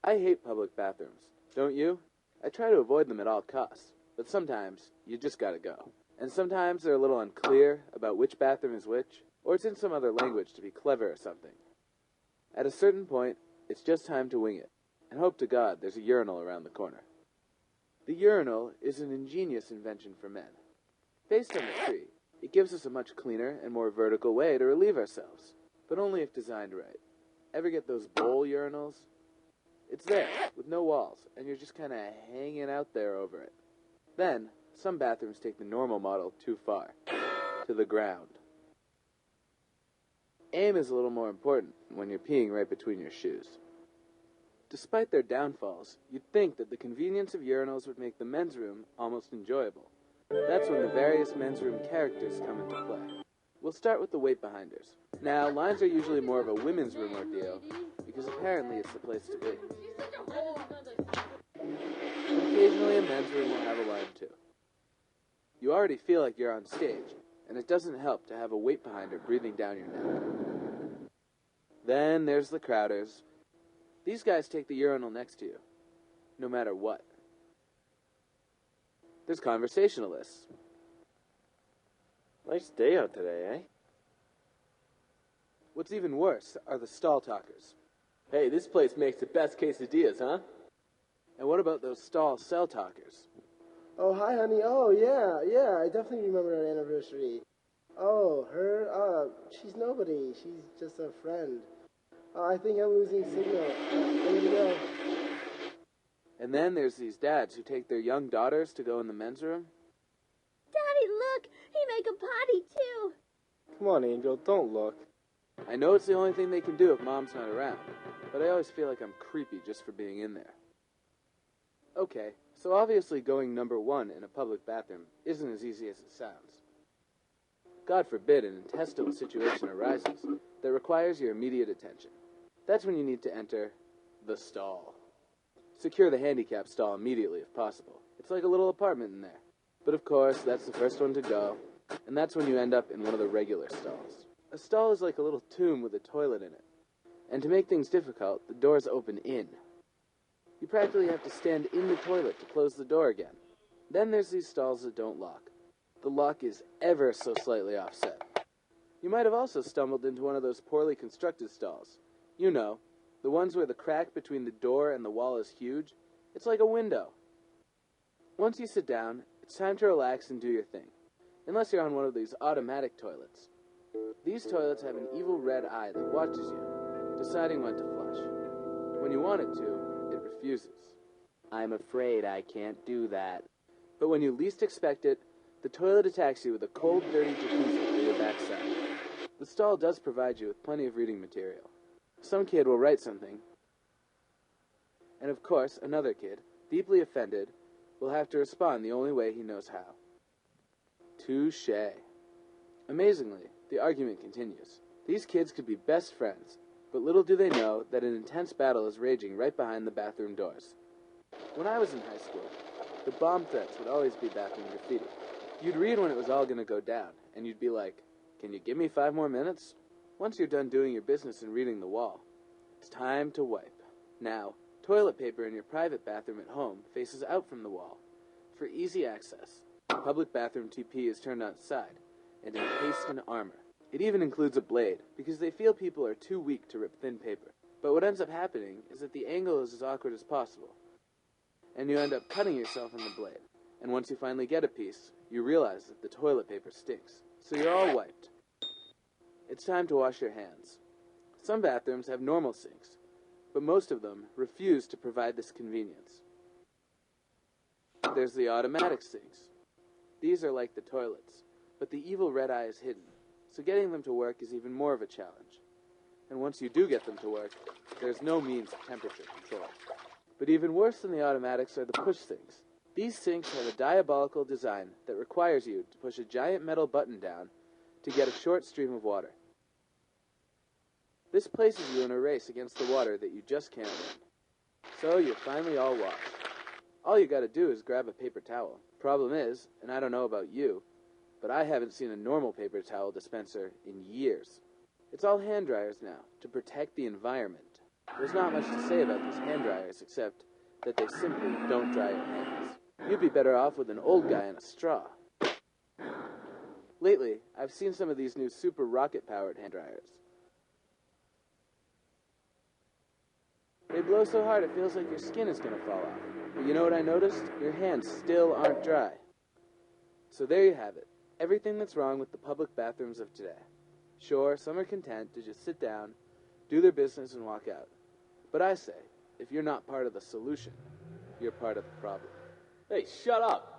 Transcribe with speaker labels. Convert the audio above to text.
Speaker 1: I hate public bathrooms, don't you? I try to avoid them at all costs, but sometimes you just gotta go. And sometimes they're a little unclear about which bathroom is which, or it's in some other language to be clever or something. At a certain point, it's just time to wing it, and hope to God there's a urinal around the corner. The urinal is an ingenious invention for men. Based on the tree, it gives us a much cleaner and more vertical way to relieve ourselves, but only if designed right. Ever get those bowl urinals? It's there, with no walls, and you're just kind of hanging out there over it. Then, some bathrooms take the normal model too far, to the ground. Aim is a little more important when you're peeing right between your shoes. Despite their downfalls, you'd think that the convenience of urinals would make the men's room almost enjoyable. That's when the various men's room characters come into play. We'll start with the wait-behinders. Now, lines are usually more of a women's room ordeal, because apparently it's the place to be. Occasionally a men's room will have a line too. You already feel like you're on stage, and it doesn't help to have a wait-behinder breathing down your neck. Then there's the crowders. These guys take the urinal next to you, no matter what. There's conversationalists.
Speaker 2: Nice day out today, eh?
Speaker 1: What's even worse are the stall talkers.
Speaker 3: Hey, this place makes the best quesadillas, huh?
Speaker 1: And what about those stall cell talkers?
Speaker 4: Oh, hi, honey. Oh, yeah, I definitely remember our anniversary. Oh, her? She's nobody. She's just a friend. I think I'm losing signal. I'm gonna go.
Speaker 1: And then there's these dads who take their young daughters to go in the men's room.
Speaker 5: Daddy, look! He make a potty, too!
Speaker 2: Come on, Angel, don't look.
Speaker 1: I know it's the only thing they can do if Mom's not around, but I always feel like I'm creepy just for being in there. Okay, so obviously going number one in a public bathroom isn't as easy as it sounds. God forbid an intestinal situation arises that requires your immediate attention. That's when you need to enter the stall. Secure the handicap stall immediately if possible. It's like a little apartment in there. But of course, that's the first one to go, and that's when you end up in one of the regular stalls. A stall is like a little tomb with a toilet in it. And to make things difficult, the doors open in. You practically have to stand in the toilet to close the door again. Then there's these stalls that don't lock. The lock is ever so slightly offset. You might have also stumbled into one of those poorly constructed stalls. You know, the ones where the crack between the door and the wall is huge. It's like a window. Once you sit down, it's time to relax and do your thing. Unless you're on one of these automatic toilets. These toilets have an evil red eye that watches you, deciding when to flush. When you want it to, it refuses. I'm afraid I can't do that. But when you least expect it, the toilet attacks you with a cold, dirty jacuzzi for your backside. The stall does provide you with plenty of reading material. Some kid will write something, and of course, another kid, deeply offended, will have to respond the only way he knows how. Touché. Amazingly, the argument continues. These kids could be best friends, but little do they know that an intense battle is raging right behind the bathroom doors. When I was in high school, the bomb threats would always be bathroom graffiti. You'd read when it was all going to go down, and you'd be like, "Can you give me 5 more minutes?" Once you're done doing your business and reading the wall, it's time to wipe. Now, toilet paper in your private bathroom at home faces out from the wall. For easy access, public bathroom TP is turned on its side and encased in armor. It even includes a blade, because they feel people are too weak to rip thin paper. But what ends up happening is that the angle is as awkward as possible, and you end up cutting yourself on the blade. And once you finally get a piece, you realize that the toilet paper stinks. So you're all wiped. It's time to wash your hands. Some bathrooms have normal sinks, but most of them refuse to provide this convenience. There's the automatic sinks. These are like the toilets, but the evil red eye is hidden, so getting them to work is even more of a challenge. And once you do get them to work, there's no means of temperature control. But even worse than the automatics are the push sinks. These sinks have a diabolical design that requires you to push a giant metal button down to get a short stream of water. This places you in a race against the water that you just can't win. So you're finally all washed. All you gotta do is grab a paper towel. Problem is, and I don't know about you, but I haven't seen a normal paper towel dispenser in years. It's all hand dryers now, to protect the environment. There's not much to say about these hand dryers except that they simply don't dry your hands. You'd be better off with an old guy and a straw. Lately, I've seen some of these new super rocket-powered hand dryers. They blow so hard it feels like your skin is going to fall off. But you know what I noticed? Your hands still aren't dry. So there you have it. Everything that's wrong with the public bathrooms of today. Sure, some are content to just sit down, do their business, and walk out. But I say, if you're not part of the solution, you're part of the problem.
Speaker 3: Hey, shut up!